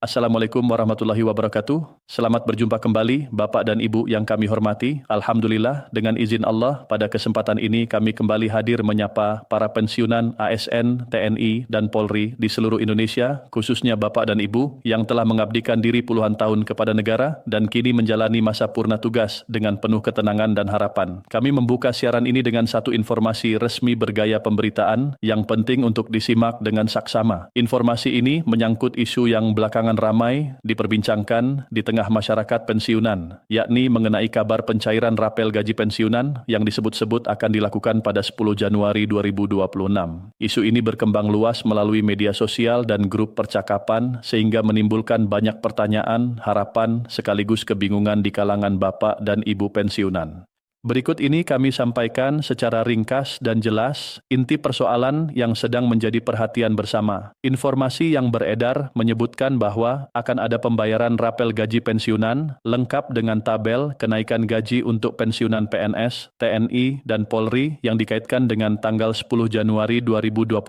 Assalamualaikum warahmatullahi wabarakatuh. Selamat berjumpa kembali Bapak dan Ibu yang kami hormati. Alhamdulillah dengan izin Allah pada kesempatan ini kami kembali hadir menyapa para pensiunan ASN, TNI, dan Polri di seluruh Indonesia, khususnya Bapak dan Ibu yang telah mengabdikan diri puluhan tahun kepada negara dan kini menjalani masa purna tugas dengan penuh ketenangan dan harapan. Kami membuka siaran ini dengan satu informasi resmi bergaya pemberitaan yang penting untuk disimak dengan saksama. Informasi ini menyangkut isu yang belakangan ramai diperbincangkan di tengah masyarakat pensiunan, yakni mengenai kabar pencairan rapel gaji pensiunan yang disebut-sebut akan dilakukan pada 10 Januari 2026. Isu ini berkembang luas melalui media sosial dan grup percakapan sehingga menimbulkan banyak pertanyaan, harapan, sekaligus kebingungan di kalangan bapak dan ibu pensiunan. Berikut ini kami sampaikan secara ringkas dan jelas inti persoalan yang sedang menjadi perhatian bersama. Informasi yang beredar menyebutkan bahwa akan ada pembayaran rapel gaji pensiunan lengkap dengan tabel kenaikan gaji untuk pensiunan PNS, TNI, dan Polri yang dikaitkan dengan tanggal 10 Januari 2026.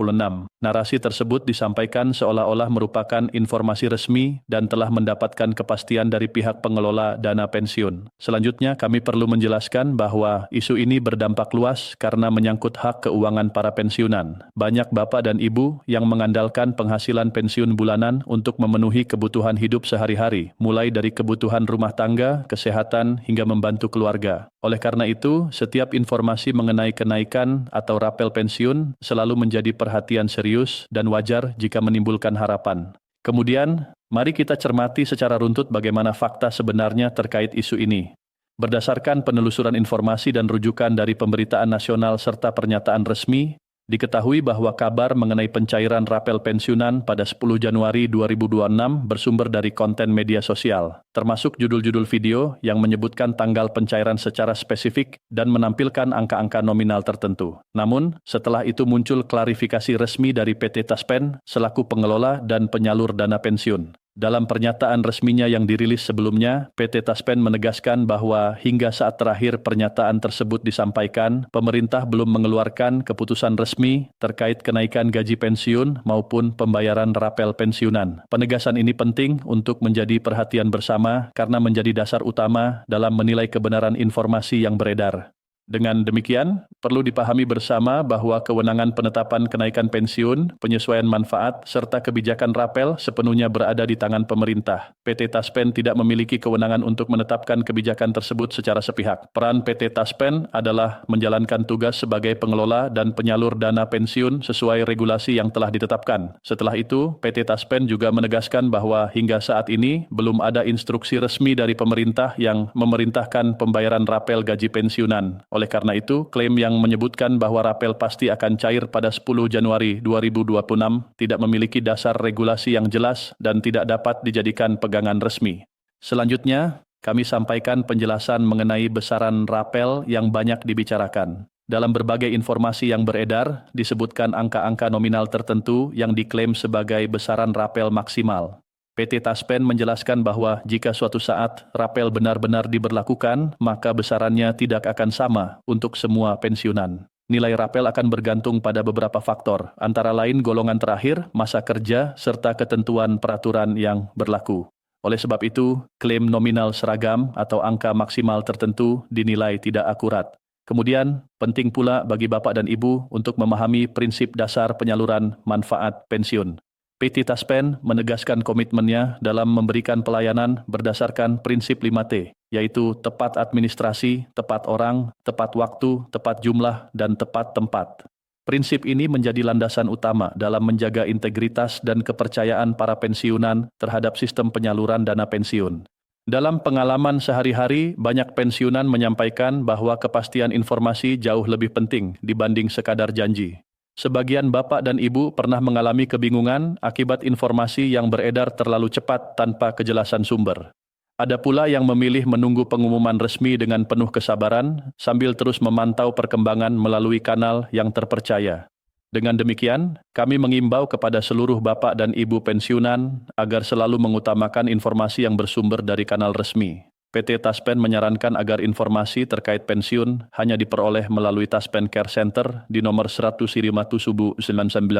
Narasi tersebut disampaikan seolah-olah merupakan informasi resmi dan telah mendapatkan kepastian dari pihak pengelola dana pensiun. Selanjutnya kami perlu menjelaskan bahwa isu ini berdampak luas karena menyangkut hak keuangan para pensiunan. Banyak bapak dan ibu yang mengandalkan penghasilan pensiun bulanan untuk memenuhi kebutuhan hidup sehari-hari, mulai dari kebutuhan rumah tangga, kesehatan, hingga membantu keluarga. Oleh karena itu, setiap informasi mengenai kenaikan atau rapel pensiun selalu menjadi perhatian serius dan wajar jika menimbulkan harapan. Kemudian, mari kita cermati secara runtut bagaimana fakta sebenarnya terkait isu ini. Berdasarkan penelusuran informasi dan rujukan dari pemberitaan nasional serta pernyataan resmi, diketahui bahwa kabar mengenai pencairan rapel pensiunan pada 10 Januari 2026 bersumber dari konten media sosial, termasuk judul-judul video yang menyebutkan tanggal pencairan secara spesifik dan menampilkan angka-angka nominal tertentu. Namun, setelah itu muncul klarifikasi resmi dari PT Taspen selaku pengelola dan penyalur dana pensiun. Dalam pernyataan resminya yang dirilis sebelumnya, PT Taspen menegaskan bahwa hingga saat terakhir pernyataan tersebut disampaikan, pemerintah belum mengeluarkan keputusan resmi terkait kenaikan gaji pensiun maupun pembayaran rapel pensiunan. Penegasan ini penting untuk menjadi perhatian bersama karena menjadi dasar utama dalam menilai kebenaran informasi yang beredar. Dengan demikian, perlu dipahami bersama bahwa kewenangan penetapan kenaikan pensiun, penyesuaian manfaat, serta kebijakan rapel sepenuhnya berada di tangan pemerintah. PT Taspen tidak memiliki kewenangan untuk menetapkan kebijakan tersebut secara sepihak. Peran PT Taspen adalah menjalankan tugas sebagai pengelola dan penyalur dana pensiun sesuai regulasi yang telah ditetapkan. Setelah itu, PT Taspen juga menegaskan bahwa hingga saat ini belum ada instruksi resmi dari pemerintah yang memerintahkan pembayaran rapel gaji pensiunan. Oleh karena itu, klaim yang menyebutkan bahwa rapel pasti akan cair pada 10 Januari 2026 tidak memiliki dasar regulasi yang jelas dan tidak dapat dijadikan pegangan resmi. Selanjutnya, kami sampaikan penjelasan mengenai besaran rapel yang banyak dibicarakan. Dalam berbagai informasi yang beredar, disebutkan angka-angka nominal tertentu yang diklaim sebagai besaran rapel maksimal. PT Taspen menjelaskan bahwa jika suatu saat rapel benar-benar diberlakukan, maka besarannya tidak akan sama untuk semua pensiunan. Nilai rapel akan bergantung pada beberapa faktor, antara lain golongan terakhir, masa kerja, serta ketentuan peraturan yang berlaku. Oleh sebab itu, klaim nominal seragam atau angka maksimal tertentu dinilai tidak akurat. Kemudian, penting pula bagi Bapak dan Ibu untuk memahami prinsip dasar penyaluran manfaat pensiun. PT Taspen menegaskan komitmennya dalam memberikan pelayanan berdasarkan prinsip 5T, yaitu tepat administrasi, tepat orang, tepat waktu, tepat jumlah, dan tepat tempat. Prinsip ini menjadi landasan utama dalam menjaga integritas dan kepercayaan para pensiunan terhadap sistem penyaluran dana pensiun. Dalam pengalaman sehari-hari, banyak pensiunan menyampaikan bahwa kepastian informasi jauh lebih penting dibanding sekadar janji. Sebagian bapak dan ibu pernah mengalami kebingungan akibat informasi yang beredar terlalu cepat tanpa kejelasan sumber. Ada pula yang memilih menunggu pengumuman resmi dengan penuh kesabaran sambil terus memantau perkembangan melalui kanal yang terpercaya. Dengan demikian, kami mengimbau kepada seluruh bapak dan ibu pensiunan agar selalu mengutamakan informasi yang bersumber dari kanal resmi. PT Taspen menyarankan agar informasi terkait pensiun hanya diperoleh melalui Taspen Care Center di nomor 100 Sirimatu Subu 919,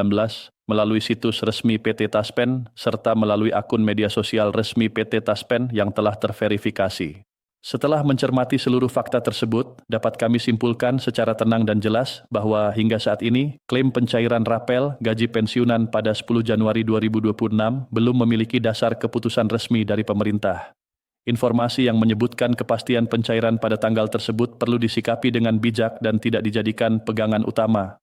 melalui situs resmi PT Taspen, serta melalui akun media sosial resmi PT Taspen yang telah terverifikasi. Setelah mencermati seluruh fakta tersebut, dapat kami simpulkan secara tenang dan jelas bahwa hingga saat ini, klaim pencairan rapel gaji pensiunan pada 10 Januari 2026 belum memiliki dasar keputusan resmi dari pemerintah. Informasi yang menyebutkan kepastian pencairan pada tanggal tersebut perlu disikapi dengan bijak dan tidak dijadikan pegangan utama.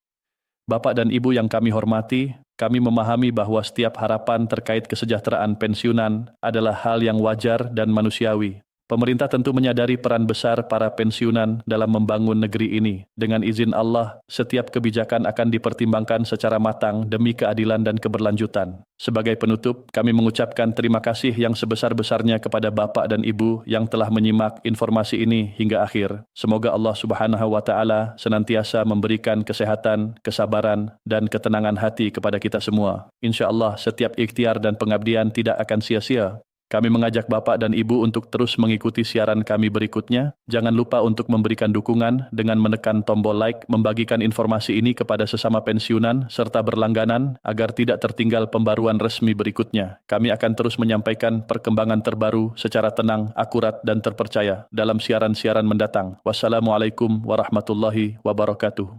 Bapak dan Ibu yang kami hormati, kami memahami bahwa setiap harapan terkait kesejahteraan pensiunan adalah hal yang wajar dan manusiawi. Pemerintah tentu menyadari peran besar para pensiunan dalam membangun negeri ini. Dengan izin Allah, setiap kebijakan akan dipertimbangkan secara matang demi keadilan dan keberlanjutan. Sebagai penutup, kami mengucapkan terima kasih yang sebesar-besarnya kepada Bapak dan Ibu yang telah menyimak informasi ini hingga akhir. Semoga Allah Subhanahu wa Ta'ala senantiasa memberikan kesehatan, kesabaran, dan ketenangan hati kepada kita semua. Insya Allah, setiap ikhtiar dan pengabdian tidak akan sia-sia. Kami mengajak Bapak dan Ibu untuk terus mengikuti siaran kami berikutnya. Jangan lupa untuk memberikan dukungan dengan menekan tombol like, membagikan informasi ini kepada sesama pensiunan, serta berlangganan agar tidak tertinggal pembaruan resmi berikutnya. Kami akan terus menyampaikan perkembangan terbaru secara tenang, akurat, dan terpercaya dalam siaran-siaran mendatang. Wassalamualaikum warahmatullahi wabarakatuh.